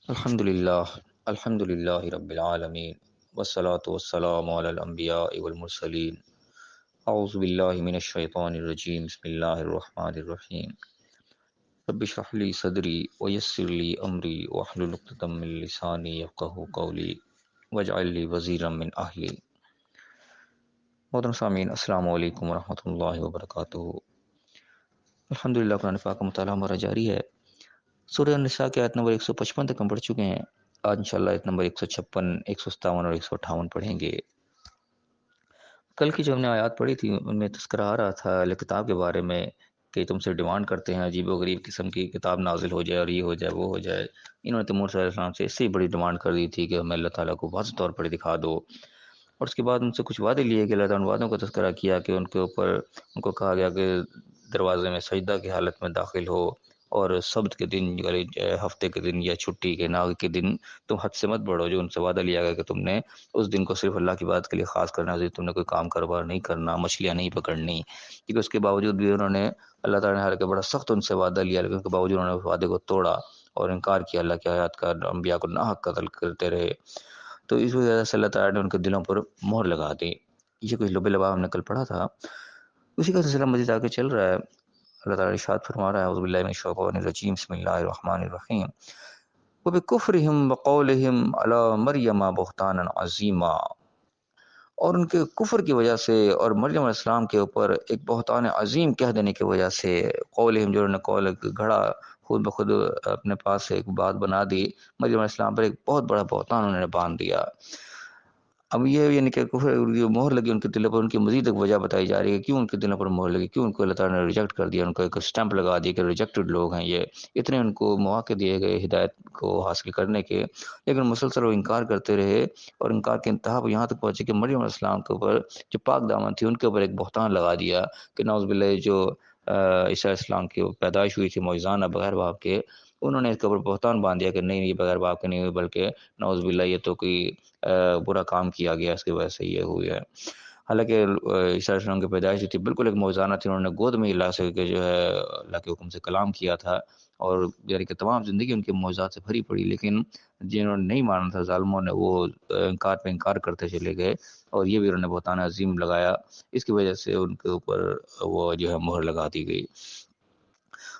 الحمد للہ رب العالمین والصلاة والسلام علی الانبیاء والمرسلین اعوذ باللہ من الشیطان الرجیم بسم اللہ الرحمن الرحیم رب اشرح لی صدری ویسر لی امری واحلل عقدۃ من لسانی یفقہوا قولی واجعل لی وزیرا من اہلی۔ محترم سامعین، السلام علیکم ورحمۃ اللہ وبرکاتہ۔ الحمدللہ، قرآن پاک کا مطالعہ ہمارا جاری ہے۔ سورہ النساء کی آیت نمبر 155 تک ہم پڑھ چکے ہیں۔ آج انشاءاللہ آیت نمبر 156، 157 اور 158 پڑھیں گے۔ کل کی جو ہم نے آیات پڑھی تھی ان میں تذکرہ آ رہا تھا اہل کتاب کے بارے میں کہ تم سے ڈیمانڈ کرتے ہیں عجیب و غریب قسم کی کتاب نازل ہو جائے اور یہ ہو جائے وہ ہو جائے۔ انہوں نے تیمور صلی اللہ علیہ وسلم سے اس سے بڑی ڈیمانڈ کر دی تھی کہ ہمیں اللہ تعالیٰ کو واضح طور پر دکھا دو، اور اس کے بعد ان سے کچھ وعدے لیے کہ اللہ تعالیٰ نے وعدوں کا تذکرہ کیا کہ ان کے اوپر ان کو کہا گیا کہ دروازے میں سجدہ کی حالت میں داخل ہو، اور سبت کے دن یعنی ہفتے کے دن یا چھٹی کے ناگ کے دن تم حد سے مت بڑھو۔ جو ان سے وعدہ لیا گیا کہ تم نے اس دن کو صرف اللہ کی بات کے لیے خاص کرنا ہے، تم نے کوئی کام کاروبار نہیں کرنا، مچھلیاں نہیں پکڑنی، کیونکہ اس کے باوجود بھی انہوں نے اللہ تعالیٰ نے حالانکہ بڑا سخت ان سے وعدہ لیا، لیکن اس کے باوجود انہوں نے اس وعدے کو توڑا اور انکار کیا اللہ کی آیات کا، انبیاء کو ناحق قتل کرتے رہے۔ تو اس وجہ سے اللہ تعالیٰ نے ان کے دلوں پر مہر لگا دی۔ یہ کچھ لب لبا ہم نے کل پڑھا تھا، اسی کا سلسلہ مزید آگے چل رہا ہے۔ اللہ تعالیٰ ارشاد فرما رہا ہے اعوذ باللہ من الشیطان الرجیم بسم اللہ الرحمن الرحیم وَبِكُفْرِهِمْ وَقَوْلِهِمْ عَلَى مَرْيَمَ بُهْتَانًا عَظِیمًا، اور ان کے کفر کی وجہ سے اور مریم علیہ السلام کے اوپر ایک بہتان عظیم کہہ دینے کی وجہ سے، قولہم جو انہوں نے قول گھڑا خود بخود اپنے پاس سے ایک بات بنا دی، مریم علیہ السلام پر ایک بہت بڑا بہتان انہوں نے باندھ دیا۔ اب یہ یعنی کہ کفر جو مہر لگی ان کے دلوں پر، ان کی مزید ایک وجہ بتائی جا رہی ہے کہ کیوں ان کے دلوں پر مہر لگی، کیوں ان کو اللہ تعالیٰ نے ریجیکٹ کر دیا، ان کو ایک سٹیمپ لگا دیا کہ ریجیکٹڈ لوگ ہیں یہ۔ اتنے ان کو مواقع دیے گئے ہدایت کو حاصل کرنے کے، لیکن مسلسل وہ انکار کرتے رہے، اور انکار کے انتہا پر یہاں تک پہنچے کہ مریم علیہ السلام کے اوپر جو پاک دامن تھی ان کے اوپر ایک بہتان لگا دیا کہ نعوذ باللہ جو عیسیٰ علیہ السلام کی پیدائش ہوئی تھی معجزانہ بغیر باپ کے، انہوں نے اس کے اوپر بہتان باندھ دیا کہ نہیں یہ بغیر باپ کے نہیں ہوئی، بلکہ نعوذ باللہ یہ تو کوئی برا کام کیا گیا اس کی وجہ سے یہ ہوئی ہے۔ حالانکہ عیسیٰ علیہ السلام کی پیدائش جو تھی بالکل ایک موجزانہ تھی، انہوں نے گود میں اللہ سے کہ جو ہے اللہ کے حکم سے کلام کیا تھا، اور یعنی کہ تمام زندگی ان کے معجزات سے بھری پڑی، لیکن جنہوں نے نہیں مانا تھا ظالموں نے، وہ انکار پہ انکار کرتے چلے گئے، اور یہ بھی انہوں نے بہتان عظیم لگایا، اس کی وجہ سے ان کے اوپر وہ جو ہے مہر لگا دی گئی۔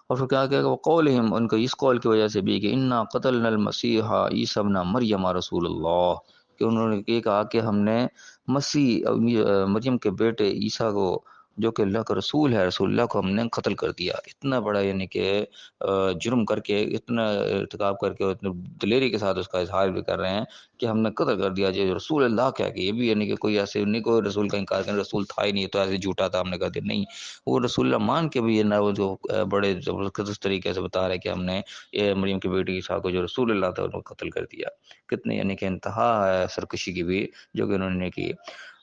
اور پھر کیا کہ وقولہم، ان کو اس قول کی وجہ سے بھی کہ انا قتلنا المسیح عیسی ابن مریم رسول اللہ، کہ انہوں نے یہ کہا کہ ہم نے مسیح مریم کے بیٹے عیسیٰ کو جو کہ اللہ کا رسول ہے، رسول اللہ کو ہم نے قتل کر دیا۔ اتنا بڑا یعنی کہ جرم کر کے، اتنا ارتکاب کر کے، اتنا دلیری کے ساتھ اس کا اظہار بھی کر رہے ہیں کہ ہم نے قتل کر دیا جو رسول اللہ کیا کہ یہ بھی یعنی کہ کوئی ایسے نہیں، کوئی رسول کا انکار کریں رسول تھا ہی نہیں تو ایسے جھوٹا تھا ہم نے کہا دیا نہیں، وہ رسول اللہ مان کے بھی یہ نہ وہ جو بڑے زبردست طریقے سے بتا رہے کہ ہم نے یہ مریم کے بیٹی عیسیٰ کو جو رسول اللہ تھا انہوں کو قتل کر دیا۔ کتنے یعنی کہ انتہا ہے سرکشی کی بھی جو کہ انہوں نے کی۔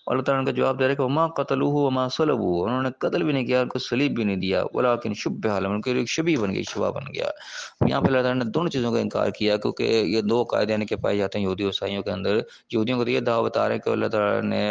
اور اللہ تعالیٰ نے کا جواب دے رہا ہے کہ وما قتلوه وما صلبوه، انہوں نے قتل بھی نہیں کیا، ان کو صلیب بھی نہیں دیا، ولکن شبہ لهم، ان کے لیے ایک شبیہ بن گئی، شبہ بن گیا۔ یہاں پہ اللہ تعالیٰ نے دونوں چیزوں کا انکار کیا، کیونکہ یہ دو قاعدے یعنی کہ پائے جاتے ہیں یہودی اور عیسائیوں کے اندر۔ یہودیوں کو تو یہ دعویٰ بتا رہے ہیں کہ اللہ تعالیٰ نے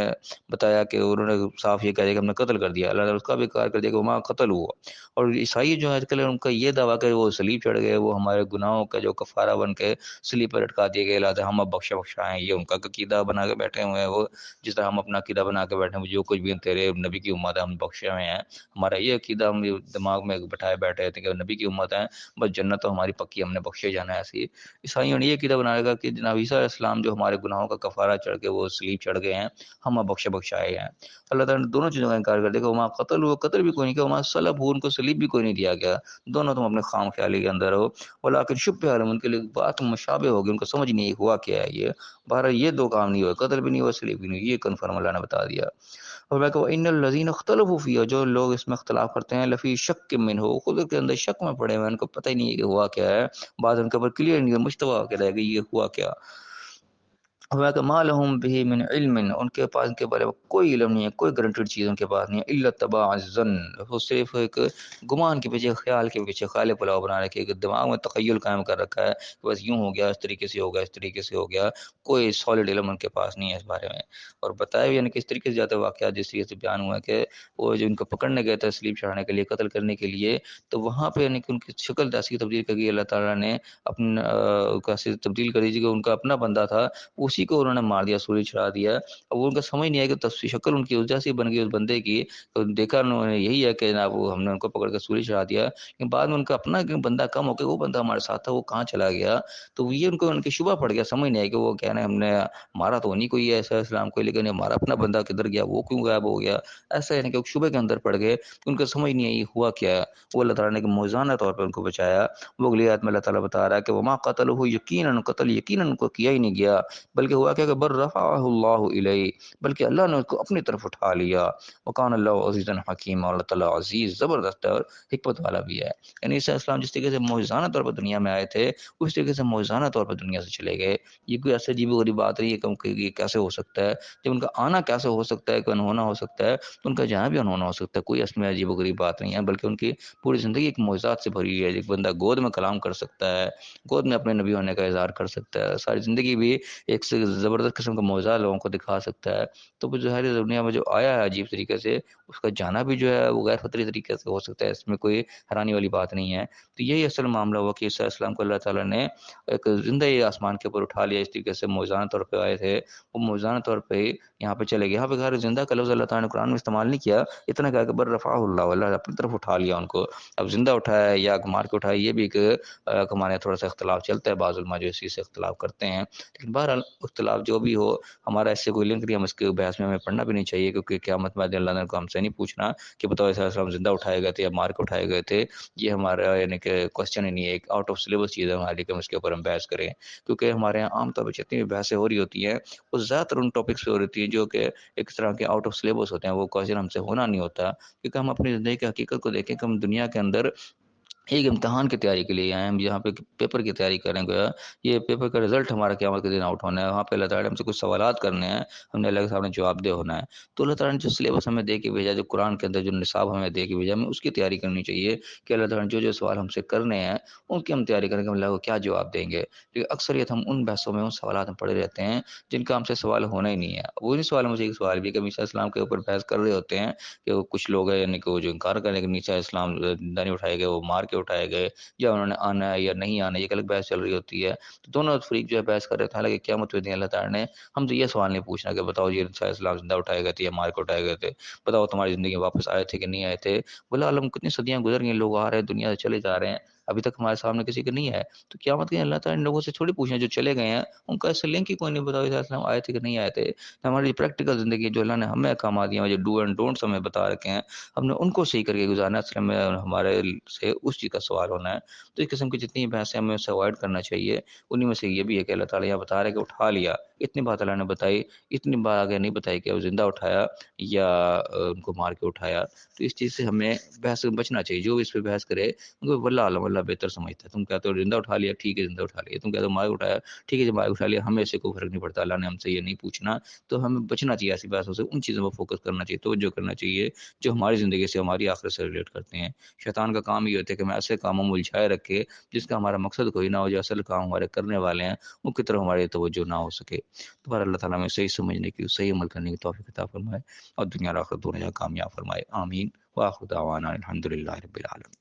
بتایا کہ انہوں نے صاف یہ کہہ دیا کہ ہم نے قتل کر دیا، اللہ تعالیٰ اس کا بھی انکار کر دیا کہ وما قتل ہوا۔ اور عیسائی جو ہے ان کا یہ دعویٰ کہ وہ صلیب چڑھ گئے، وہ ہمارے گناہوں کا جو کفارہ بن کے صلیب پر لٹکا دیے گئے، لہٰذا ہم اب بخشا ہیں، یہ ان کا عقیدہ بنا کے بیٹھے ہوئے ہیں۔ وہ جس طرح ہم اپنا عقیدہ بنا کے بیٹھے ہیں جو کچھ بھی تیرے نبی کی امت ہے ہم بخشے ہوئے ہیں، ہمارا یہ عقیدہ ہم دماغ میں بٹھائے بیٹھے تھے کہ نبی کی امت ہے بس جنت تو ہماری پکی، ہم نے بخشے جانا ہے۔ ایسی عیسائیوں نے یہ عقیدہ بنایا گا کہ جناب عیسیٰ علیہ السلام جو ہمارے گناہوں کا کفارہ چڑھ کے وہ صلیب چڑھ گئے ہیں، ہم اب بخشائے ہیں۔ اللہ تعالیٰ نے دونوں چیزوں کا انکار کر دیا کہ وما قتل ہوا، قتل بھی کوئی نہیں کیا، وما صلب ہوا، ان کو صلیب بھی کوئی نہیں دیا گیا، دونوں تم اپنے خام خیالی کے اندر ہو، ولیکن شبہ لهم، ان کے لیے بات مشابہ ہوگی، ان کو سمجھ نہیں ہوا کیا ہے یہ۔ بہرحال یہ دو کام نہیں ہوئے، قتل بھی نہیں ہوا، صلیب بھی نہیں ہوئی، یہ کنفرم اللہ نے بتا دیا۔ اور میں کہ ان الذین اختلفوا فیہ، جو لوگ اس میں اختلاف کرتے ہیں، لفی شک منہ، خود کے اندر شک میں پڑے ہوئے ہیں، ان کو پتہ ہی نہیں ہے کہ ہوا کیا ہے، بعض ان کے اوپر کلیئر نہیں ہے، مشتبہ ہو کے رہ گئی یہ ہوا کیا۔ ہوا کہ ما لہم بہ من علم، ان کے پاس ان کے بارے میں کوئی علم نہیں ہے، کوئی گارنٹیڈ چیز ان کے پاس نہیں ہے، الا اتباع الظن، وہ صرف ایک گمان کے پیچھے، خیال کے پیچھے، خیال پلاؤ بنا رکھے، کہ دماغ میں تخیل قائم کر رکھا ہے کہ بس یوں ہو گیا، اس طریقے سے ہو گیا، اس طریقے سے ہو گیا، کوئی سالڈ علم ان کے پاس نہیں ہے اس بارے میں۔ اور بتایا بھی یعنی کس طریقے سے جاتے واقعات، جس طریقے سے بیان ہوا کہ وہ جو ان کو پکڑنے گئے تھے سلیب چڑھانے کے لیے، قتل کرنے کے لیے، تو وہاں پہ یعنی کہ ان کی شکل ایسی تبدیل کر دی اللہ تعالیٰ نے، اپنا کیسے تبدیل کر دی کہ ان کا اپنا بندہ تھا اسی کو انہوں نے مار دیا، سولی چڑھا دیا، اور وہ ان کا سمجھ نہیں آیا کہ تصویر شکل ان کی اس جیسی بن گئی اس بندے کی، تو دیکھا انہوں نے یہی ہے کہ جناب وہ ہم نے ان کو پکڑ کے سولی چڑھا دیا، لیکن بعد میں ان کا اپنا بندہ کم ہو کے وہ بندہ ہمارے ساتھ تھا وہ کہاں چلا گیا، تو یہ ان کے شبہ پڑ گیا، سمجھ نہیں آیا کہ وہ کہہ رہے ہیں ہم نے مارا تو نہیں کوئی ایسا اسلام کو، لیکن ہمارا اپنا بندہ کدھر گیا، وہ کیوں غائب ہو گیا، ایسا یعنی کہ شبہ کے اندر پڑ گئے، ان کو سمجھ نہیں آئی ہوا کیا ہے۔ وہ اللہ تعالیٰ نے موزانہ طور پر ان کو بچایا۔ وہ اگلی آیت میں اللہ تعالیٰ بتا رہا ہے کہ وما قتلہ، یقیناً قتل یقیناً ان کو کیا ہی نہیں گیا، بلکہ ہوا کیا کہ بر رفعہ اللہ الیہ، بلکہ اللہ نے اس کو اپنی طرف اٹھا لیا، وکان اللہ عزیزا حکیم، اور اللہ تعالیٰ عزیز زبردست اور حکمت والا بھی ہے۔ یعنی عیسیٰ السلام جس طریقے سے معجزانہ طور پر دنیا میں آئے تھے، اس طریقے سے معجزانہ طور پر دنیا سے چلے گئے۔ یہ کوئی ایسے عجیب و غریب بات نہیں ہے کہ یہ کیسے ہو سکتا ہے، جب ان کا آنا کیسے ہو سکتا ہے کہ انہونا ہو سکتا ہے، تو ان کا جہاں بھی انہونا ہو سکتا ہے، کوئی اس میں عجیب و غریب بات نہیں ہے، بلکہ ان کی پوری زندگی ایک معجزات سے بھری ہے۔ ایک بندہ گود میں کلام کر سکتا ہے، گود میں اپنے نبی ہونے کا اظہار کر سکتا ہے، ساری زندگی بھی ایک سے زبردست قسم کا معجزہ لوگوں کو دکھا سکتا ہے، تو وہ ظاہر دنیا میں جو آیا ہے عجیب طریقے سے، اس کا جانا بھی جو ہے وہ غیر فطری طریقے سے ہو سکتا ہے، اس میں کوئی حیرانی والی بات نہیں ہے۔ تو یہی اصل معاملہ ہوا کہ عیسیٰ السلام کو اللہ تعالیٰ نے ایک زندہ آسمان کے اوپر اٹھا لیا، اس طریقے سے موزانہ طور پہ آئے تھے، وہ موزانہ طور پہ یہاں پہ چلے گئے۔ یہاں پہ غیر زندہ کا لفظ اللہ تعالیٰ نے قرآن میں استعمال نہیں کیا، اتنا کہا کہ بر رفعہ اللہ، اللہ اپنی طرف اٹھا لیا ان کو۔ اب زندہ اٹھایا یا مار کے اٹھایا، یہ بھی ایک ہمارے تھوڑا سا اختلاف چلتا ہے، بعض علماء جو اسی سے اختلاف کرتے ہیں، لیکن بہرحال اختلاف جو بھی ہو، ہمارا اس سے کوئی لنک نہیں، ہم اس کے بحث میں ہمیں پڑھنا بھی نہیں چاہیے، کیونکہ قیامت میں اللہ نے کو ہم سے نہیں پوچھنا کہ بتاؤ عیسیٰ علیہ السلام زندہ اٹھائے گئے تھے یا مار کے اٹھائے گئے تھے، یہ ہمارا یعنی کہ کوشچن ہی نہیں ہے، ایک آؤٹ آف سلیبس چیز ہے ہمارے لیے کہ ہم اس کے اوپر ہم بحث کریں، کیونکہ ہمارے یہاں عام طور پر جتنی بھی بحثیں ہو رہی ہوتی ہیں وہ زیادہ تر ان ٹاپکس پہ ہو رہی ہیں جو کہ ایک طرح کے آؤٹ آف سلیبس ہوتے ہیں، وہ کوشچن ہم سے ہونا نہیں ہوتا، کیونکہ ہم اپنی زندگی کی حقیقت کو دیکھیں کہ ہم دنیا کے اندر ایک امتحان کی تیاری کے لیے آئے ہیں، ہم یہاں پہ پیپر کی تیاری کریں گے، یہ پیپر کا رزلٹ ہمارا قیامت کے دن آؤٹ ہونا ہے، وہاں پہ اللہ تعالیٰ نے ہم سے کچھ سوالات کرنے ہیں، ہم نے اللہ کے سامنے جواب دہ ہونا ہے، تو اللہ تعالیٰ نے جو سلیبس ہمیں دے کے بھیجا، جو قرآن کے اندر جو نصاب ہمیں دے کے بھیجا، ہمیں اس کی تیاری کرنی چاہیے کہ اللہ تعالیٰ نے جو جو سوال ہم سے کرنے ہیں ان کی ہم تیاری کریں کہ ہم اللہ کو کیا جواب دیں گے، کیونکہ اکثریت ہم ان بحثوں میں ان سوالات میں پڑے رہتے ہیں جن کا ہم سے سوال ہونا ہی نہیں ہے۔ وہی سوال مجھے ایک سوال بھی کہ عیسیٰ السلام کے اوپر بحث کر رہے ہوتے ہیں کہ وہ کچھ لوگ ہیں یعنی کہ وہ جو انکار کریں کہ عیسیٰ السلام زندہ نہیں اٹھائے گئے، وہ مار کے اٹھائے گئے، یا انہوں نے آنا ہے یا نہیں آنا ہے، یہ ایک الگ بحث چل رہی ہوتی ہے، تو دونوں فریق جو ہے بحث کر رہے تھے، حالانکہ قیامت کے دن اللہ تعالیٰ نے ہم سے یہ سوال نہیں پوچھنا کہ بتاؤ یہ عیسیٰ السلام زندہ اٹھائے گئے تھے یا مار کے اٹھائے گئے تھے، بتاؤ تمہاری زندگی میں واپس آئے تھے کہ نہیں آئے تھے، بلا عالم کتنی صدیاں گزر گئی، لوگ آ رہے ہیں دنیا سے چلے جا رہے ہیں، ابھی تک ہمارے سامنے کسی کا نہیں ہے، تو قیامت کے دن اللہ تعالیٰ نے لوگوں سے تھوڑی پوچھنا جو چلے گئے ہیں ان کا اس سے لنک ہی کوئی نہیں، بتاؤ عیسیٰ السلام آئے تھے کہ نہیں آئے تھے، ہماری پریکٹیکل زندگی جو اللہ نے ہمیں احکامات دیا جو ڈو اینڈ ڈونٹس ہمیں بتا رکھے ہیں، ہم نے ان کو صحیح کر کے گزارنا ہے، اصل میں ہمارے سے اس چیز کا سوال ہونا ہے، تو اس قسم کی جتنی بحثیں ہمیں اسے اوائڈ کرنا چاہیے، انہیں میں سے یہ بھی ہے کہ اللہ تعالیٰ یہاں بتا رہے کہ اٹھا لیا، اتنی بات اللہ نے بتائی، اتنی بات آگے نہیں بتائی کہ وہ زندہ اٹھایا یا ان کو مار کے اٹھایا، تو اس چیز سے ہمیں بحث سے بچنا چاہیے، جو اس پہ بحث کرے ان کو واللہ عالم، اللہ بہتر سمجھتا ہے، تم کہتے ہو زندہ اٹھا لیا ٹھیک ہے زندہ اٹھا لیا، تم کہتے ہو مار کے اٹھایا ٹھیک ہے جب مار کے اٹھا لیا، ہمیں اس سے کوئی فرق نہیں پڑتا، اللہ نے ہم سے یہ نہیں پوچھنا، تو ہمیں بچنا چاہیے ایسی بحثوں سے، ان چیزوں پر فوکس کرنا چاہیے، توجہ کرنا چاہیے جو ہماری زندگی سے ہماری آخرت سے ریلیٹ کرتے ہیں۔ شیطان کا کام یہ ہوتا ہے کہ ہمیں ایسے کاموں میں الجھائے رکھے جس کا ہمارا مقصد کوئی نہ ہو، جو اصل کام ہمارے کرنے والے ہیں ان کی طرف ہماری توجہ نہ ہو سکے، تو بہر اللہ تعالیٰ ہمیں صحیح سمجھنے کی، صحیح عمل کرنے کی توفیق عطا فرمائے، اور دنیا اور آخرت دونوں جگہ کامیاب فرمائے، آمین، وآخر دعوانا الحمد للہ رب العالمین۔